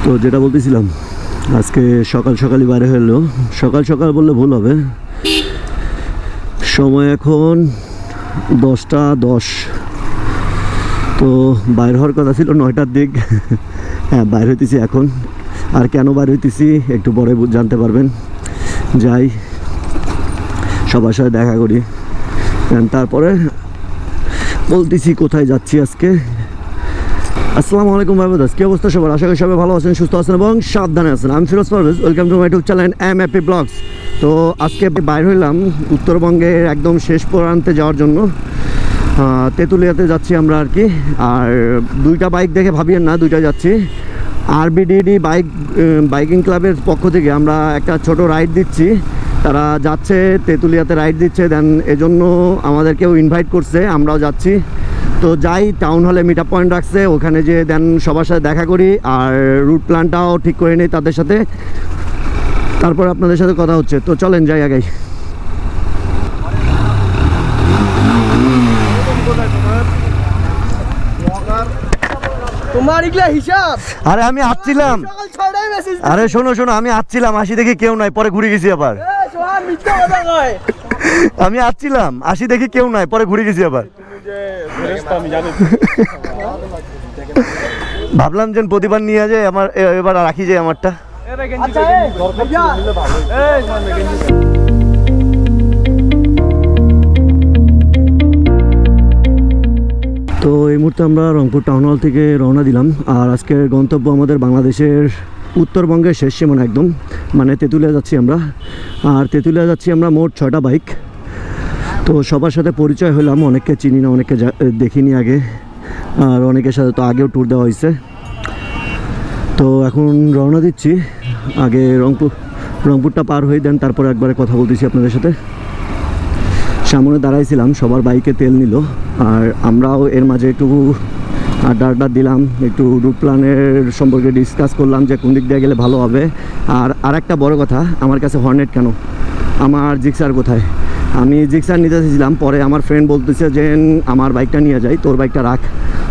তো যেটা বলতেছিলাম, আজকে সকাল সকালই বাইরে হলো। সকাল সকাল বললে ভুল হবে, সময় এখন 10টা 10। তো বাইর হওয়ার কথা ছিল 9টার দিক। হ্যাঁ, বাইর হইতেছি এখন। আর কেন বাইর হইতেছি একটু পরে জানতে পারবেন। যাই, সবার সাথে দেখা করি, তারপরে বলতেছি কোথায় যাচ্ছি আজকে। আসসালামু আলাইকুম ভাই দাস, কি অবস্থা সবার? আশা করি সবাই ভালো আছেন, সুস্থ আছেন এবং সাবধানে আছেন। আমি Feroz Parvez, welcome to my YouTube channel M happy vlogs. তো আজকে বাইর হইলাম উত্তরবঙ্গের একদম শেষ প্রান্তে যাওয়ার জন্য। তেঁতুলিয়াতে যাচ্ছি আমরা আর কি। আর দুইটা বাইক দেখে ভাবিয়েন না, দুইটা যাচ্ছি। আরবিডিডি বাইকিং ক্লাবের পক্ষ থেকে আমরা একটা ছোট রাইড দিচ্ছি। তারা যাচ্ছে তেঁতুলিয়াতে, রাইড দিচ্ছে, দেন এজন্য আমাদেরকেও ইনভাইট করছে, আমরাও যাচ্ছি। তো যাই, টাউন হলে মিট আপ পয়েন্ট রাখছে, ওখানে যে দেন সবার সাথে দেখা করি আর রুট প্ল্যানটাও ঠিক করে নিই তাদের সাথে, তারপর আপনাদের সাথে কথা হচ্ছে। তো চলেন যাই আগাই। তোমার ইগলা হিসাব। আরে আমি আসছিলাম, আরে শোনো শোনো, আমি আসছিলাম, আসি দেখি কেউ নাই, পরে ঘুরে গেছি আবার। আমি আসছিলাম, আসি দেখি কেউ নাই, পরে ঘুরে গেছি আবার। ভাবলাম যে প্রতিবার নিয়ে যায় আমার, এবার রাখি যায় আমারটা। তো এই মুহূর্তে আমরা রংপুর টাউন হল থেকে রওনা দিলাম। আর আজকের গন্তব্য আমাদের বাংলাদেশের উত্তরবঙ্গের শেষ সীমানা একদম, মানে তেঁতুলিয়া যাচ্ছি আমরা। আর তেঁতুলিয়া যাচ্ছি আমরা মোট 6টা বাইক। তো সবার সাথে পরিচয় হলাম, অনেককে চিনি না, অনেককে দেখিনি আগে, আর অনেকের সাথে তো আগেও ট্যুর দেওয়া হয়েছে। তো এখন রওনা দিচ্ছি। আগে রংপুরটা পার হয়ে দেন, তারপরে একবারে কথা বলতেছি আপনাদের সাথে। সামনে দাঁড়াইছিলাম, সবার বাইকে তেল নিল, আর আমরাও এর মাঝে একটু আড্ডা দিলাম, একটু রুট প্ল্যানের সম্পর্কে ডিসকাস করলাম যে কোন দিক দিয়ে গেলে ভালো হবে। আর একটা বড় কথা, আমার কাছে হর্নেট কেন, আমার জিক্সার কোথায়? আমি জিক্সার নিতে চেয়েছিলাম, পরে আমার ফ্রেন্ড বলতেছে যে আমার বাইকটা নিয়ে যাই, তোর বাইকটা রাখ।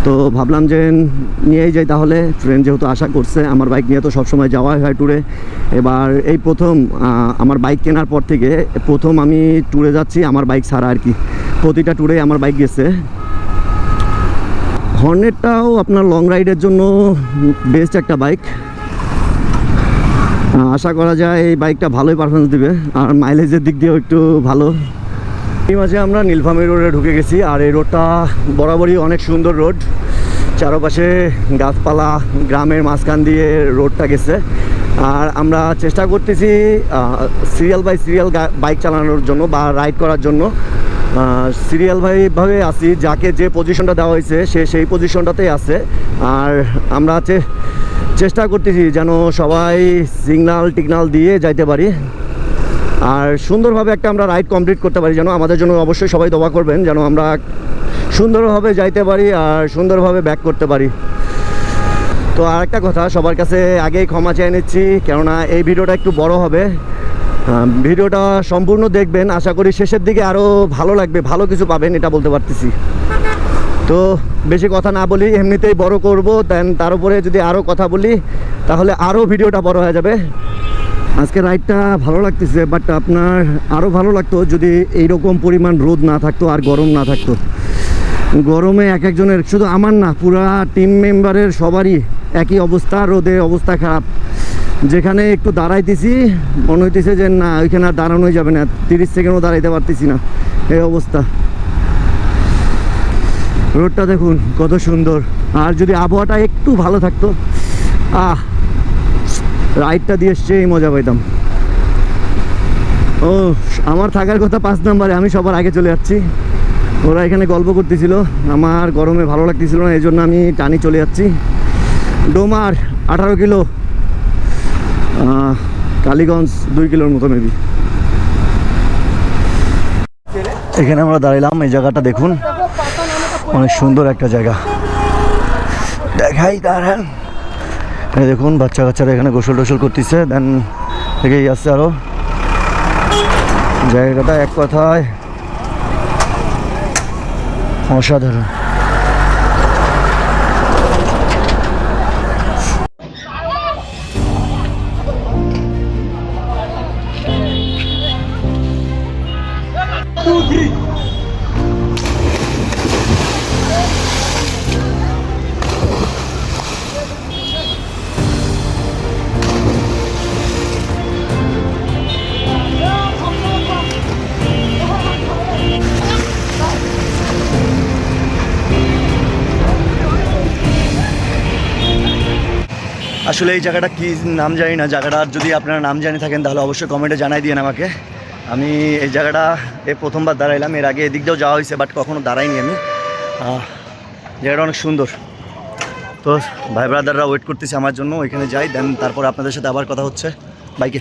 তো ভাবলাম যে নিয়েই যাই তাহলে, ফ্রেন্ড যেহেতু আশা করছে। আমার বাইক নিয়ে তো সবসময় যাওয়াই হয় ট্যুরে। এবার এই প্রথম আমার বাইক কেনার পর থেকে প্রথম আমি ট্যুরে যাচ্ছি আমার বাইক ছাড়া আর কি। প্রতিটা ট্যুরে আমার বাইক গেছে। হর্নেটটাও আপনার লং রাইডের জন্য বেস্ট একটা বাইক। আশা করা যায় এই বাইকটা ভালোই পারফরমেন্স দিবে, আর মাইলেজের দিক দিয়েও একটু ভালো। এই মাঝে আমরা নীলফামারী রোডে ঢুকে গেছি। আর এই রোডটা বরাবরই অনেক সুন্দর রোড, চারপাশে গাছপালা, গ্রামের মাঝখান দিয়ে রোডটা গেছে। আর আমরা চেষ্টা করতেছি সিরিয়াল বাই সিরিয়াল বাইক চালানোর জন্য বা রাইড করার জন্য। সিরিয়াল ভাবে আছি, যাকে যে পজিশনটা দেওয়া হয়েছে সে সেই পজিশনটাতেই আছে। আর আমরা চেষ্টা করতেছি যেন সবাই সিগনাল টিগনাল দিয়ে যাইতে পারি, আর সুন্দরভাবে একটা আমরা রাইড কমপ্লিট করতে পারি। যেন আমাদের জন্য অবশ্যই সবাই দোয়া করবেন, যেন আমরা সুন্দরভাবে যাইতে পারি আর সুন্দরভাবে ব্যাক করতে পারি। তো আরেকটা কথা, সবার কাছে আগেই ক্ষমা চেয়ে নিচ্ছি, কেননা এই ভিডিওটা একটু বড় হবে। ভিডিওটা সম্পূর্ণ দেখবেন, আশা করি শেষের দিকে আরও ভালো লাগবে, ভালো কিছু পাবেন, এটা বলতে পারতেছি। তো বেশি কথা না বলি, এমনিতেই বড় করব, দেন তার উপরে যদি আরও কথা বলি তাহলে আরও ভিডিওটা বড় হয়ে যাবে। আজকে রাইডটা ভালো লাগতেছে, বাট আপনার আরও ভালো লাগতো যদি এইরকম পরিমাণ রোদ না থাকতো আর গরম না থাকতো। গরমে এক একজনের, শুধু আমার না, পুরা টিম মেম্বারের সবারই একই অবস্থা, রোদে অবস্থা খারাপ। যেখানে একটু দাঁড়াইতেছি মনে হইতেছে যে না, ওইখানে আর দাঁড়ানোই যাবে না, 30 সেকেন্ডও দাঁড়াইতে পারতেছি না, এই অবস্থা। রোডটা দেখুন কত সুন্দর, আর যদি আবহাওয়াটা একটু ভালো থাকতো, রাইডটা দিয়ে সেই মজা পাইতাম। ও, আমার থাকার কথা 5 নম্বরে, আমি সবার আগে চলে যাচ্ছি। ওরা এখানে গল্প করতেছিল, আমার গরমে ভালো লাগতেছিল না, এই জন্য আমি টানি চলে যাচ্ছি। ডোমার 18 কিলো, কালীগঞ্জ 2 কিলোর মতো মেবি। এখানে আমরা দাঁড়ালাম, এই জায়গাটা দেখুন, অনেক সুন্দর একটা জায়গা। দেখাই দাঁড়ান, এই দেখুন বাচ্চা কাচ্চারা এখানে গোসল টোসল করতেছে, দেন থেকেই আসছে আরও। জায়গাটা এক কথায় অসাধারণ। আসলে এই জায়গাটা কি নাম জানি না, জায়গাটার যদি আপনারা নাম জানি থাকেন তাহলে অবশ্যই কমেন্টে জানাই দিন আমাকে। আমি এই জায়গাটা প্রথমবার দাঁড়াইলাম, এর আগে এদিক দিয়েও যাওয়া হয়েছে বাট কখনো দাঁড়াইনি আমি। জায়গাটা অনেক সুন্দর। তো ভাই ব্রাদাররা ওয়েট করতেছে আমার জন্য, ওইখানে যাই, দেন তারপর আপনাদের সাথে আবার কথা হচ্ছে বাইকে।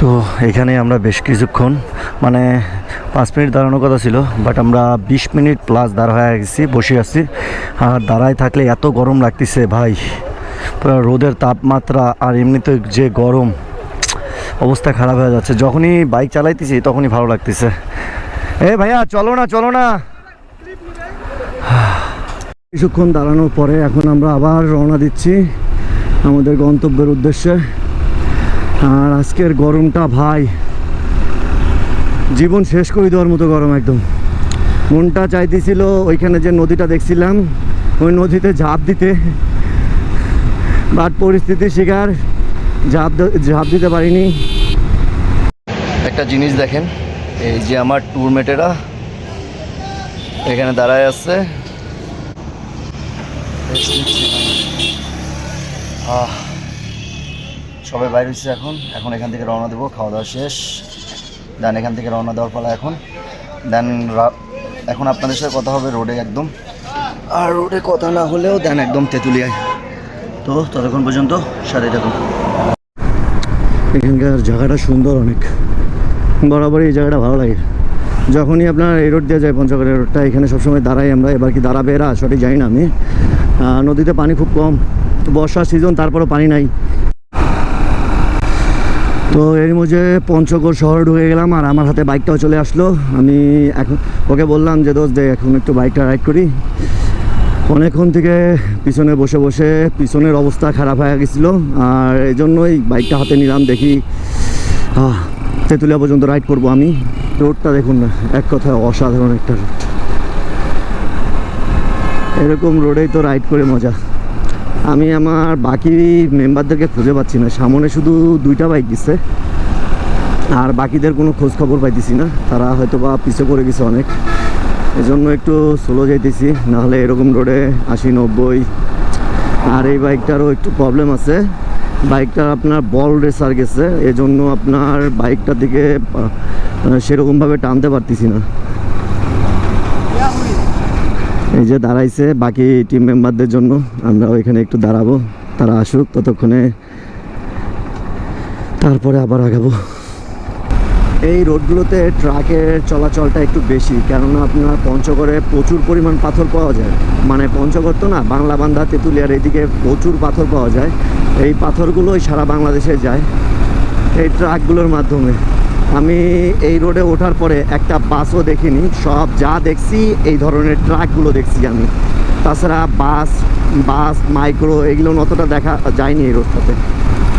তো এখানে আমরা বেশ কিছুক্ষণ মানে 5 মিনিট দাঁড়ানোর কথা ছিল, বাট আমরা 20 মিনিট প্লাস দাঁড়া হয়ে গেছি, বসে আছি। আর দাঁড়ায় থাকলে এত গরম লাগতেছে ভাই, পুরো রোদের তাপমাত্রা আর এমনিতে যে গরম, অবস্থা খারাপ হয়ে যাচ্ছে। যখনই বাইক চালাইতেছি তখনই ভালো লাগতেছে। ভাইয়া চলো না চলো না। কিছুক্ষণ দাঁড়ানোর পরে এখন আমরা আবার রওনা দিচ্ছি আমাদের গন্তব্যের উদ্দেশ্যে। আর আজকের গরমটা ভাই জীবন শেষ করে দেওয়ার মতো গরম একদম। মনটা চাইতেছিল ওইখানে যে নদীটা দেখছিলাম ওই নদীতে ঝাঁপ দিতে, বাট পরিস্থিতির শিকার ঝাঁপ দিতে পারিনি। একটা জিনিস দেখেন, এই যে আমার ট্যুরমেটেরা এখানে দাঁড়ায় আছে। সবাই বাইরে হচ্ছে এখন এখান থেকে রওনা দেবো, খাওয়া দাওয়া শেষ, দেন এখান থেকে রওনা দেওয়ার পালা এখন। দেন এখন আপনাদের সাথে কথা হবে রোডে একদম, আর রোডে কথা না হলেও দেন একদম তেঁতুলিয়ায়। তো ততক্ষণ পর্যন্ত সাথে থাকুন। এখানকার জায়গাটা সুন্দর অনেক, বরাবরই এই জায়গাটা ভালো লাগে। যখনই আপনার এই রোড দিয়ে যায় পঞ্চগড়ের রোডটা, এখানে সবসময় দাঁড়াই আমরা। এবার কি দাঁড়াবে এরা সঠিক জানি না আমি। নদীতে পানি খুব কম, বর্ষার সিজন তারপরও পানি নাই। তো এর মধ্যে পঞ্চগড় শহরে ঢুকে গেলাম, আর আমার হাতে বাইকটাও চলে আসলো। আমি এখন ওকে বললাম যে দোস্ত দে এখন একটু বাইকটা রাইড করি। অনেকক্ষণ থেকে পিছনে বসে বসে পিছনের অবস্থা খারাপ হয়ে গেছিলো, আর এই জন্যই বাইকটা হাতে নিলাম। দেখি তেঁতুলিয়া পর্যন্ত রাইড করব আমি। রোডটা দেখুন না, এক কথায় অসাধারণ একটা রোড। এরকম রোডেই তো রাইড করে মজা। আমি আমার বাকি মেম্বারদেরকে খুঁজে পাচ্ছি না, সামনে শুধু 2টা বাইক দিচ্ছে, আর বাকিদের কোনো খোঁজ খবর পাইতেছি না। তারা হয়তো বা পিছু করে গেছে অনেক, এজন্য একটু স্লো যাইতেছি, নাহলে এরকম রোডে 80-90। আর এই বাইকটারও একটু প্রবলেম আছে, বাইকটা আপনার বল রেসার গেছে, এজন্য আপনার বাইকটার দিকে সেরকমভাবে টানতে পারতেছি না। এই যে দাঁড়াইছে বাকি টিম মেম্বারদের জন্য, আমরা ওইখানে একটু দাঁড়াবো, তারা আসুক ততক্ষণে, তারপরে আবার আগাবো। এই রোডগুলোতে ট্রাকের চলাচলটা একটু বেশি, কেননা আপনার পঞ্চগড়ে প্রচুর পরিমাণ পাথর পাওয়া যায়। মানে পঞ্চগড় তো না, বাংলাবান্ধা তেঁতুলিয়ার এইদিকে প্রচুর পাথর পাওয়া যায়। এই পাথরগুলোই সারা বাংলাদেশে যায় এই ট্রাকগুলোর মাধ্যমে। আমি এই রোডে ওঠার পরে একটা বাসও দেখিনি, সব যা দেখছি এই ধরনের ট্রাকগুলো দেখছি আমি। তাছাড়া বাস মাইক্রো এগুলো অতটা দেখা যায়নি এই রোডটাতে,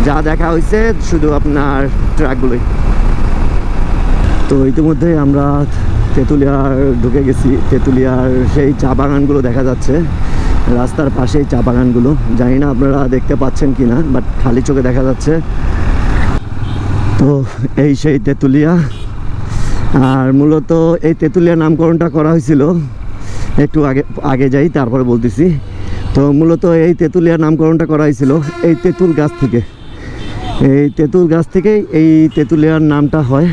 যা দেখা হয়েছে শুধু আপনার ট্রাকগুলোই। তো ইতিমধ্যে আমরা তেঁতুলিয়ার ঢুকে গেছি। তেঁতুলিয়ার সেই চা বাগানগুলো দেখা যাচ্ছে, রাস্তার পাশেই চা বাগানগুলো। জানি না আপনারা দেখতে পাচ্ছেন কি না, বাট খালি চোখে দেখা যাচ্ছে। তো এই সেই তেঁতুলিয়া। আর মূলত এই তেঁতুলিয়া নামকরণটা করা হয়েছিল, একটু আগে যাই তারপরে বলতেছি। তো মূলত এই তেঁতুলিয়ার নামকরণটা করা হয়েছিল এই তেঁতুল গাছ থেকে। এই তেঁতুল গাছ থেকেই এই তেঁতুলিয়ার নামটা হয়।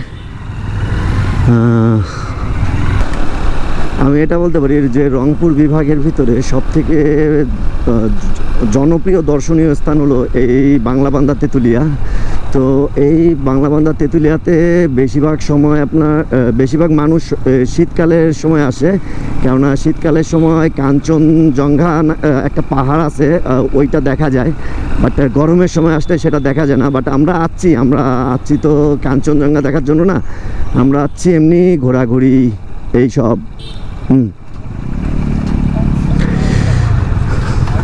আমি এটা বলতে পারি যে রংপুর বিভাগের ভিতরে সবথেকে জনপ্রিয় দর্শনীয় স্থান হলো এই বাংলাবান্ধা তেঁতুলিয়া। তো এই বাংলাবান্ধা তেঁতুলিয়াতে বেশিরভাগ মানুষ শীতকালের সময় আসে, কেননা শীতকালের সময় কাঞ্চনজঙ্ঘা একটা পাহাড় আছে, ওইটা দেখা যায়। বাট গরমের সময় আসলে সেটা দেখা যায় না। বাট আমরা আসছি তো কাঞ্চনজঙ্ঘা দেখার জন্য না, আমরা আসছি এমনি ঘোরাঘুরি এইসব।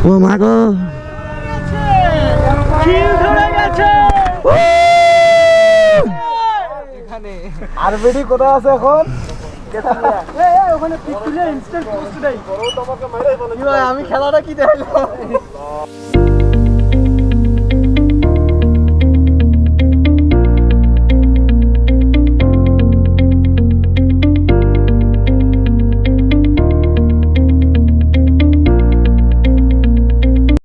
ও মা গো, আরবিডি কোথায় আছে এখন? আমি খেলাটা কি দেখলাম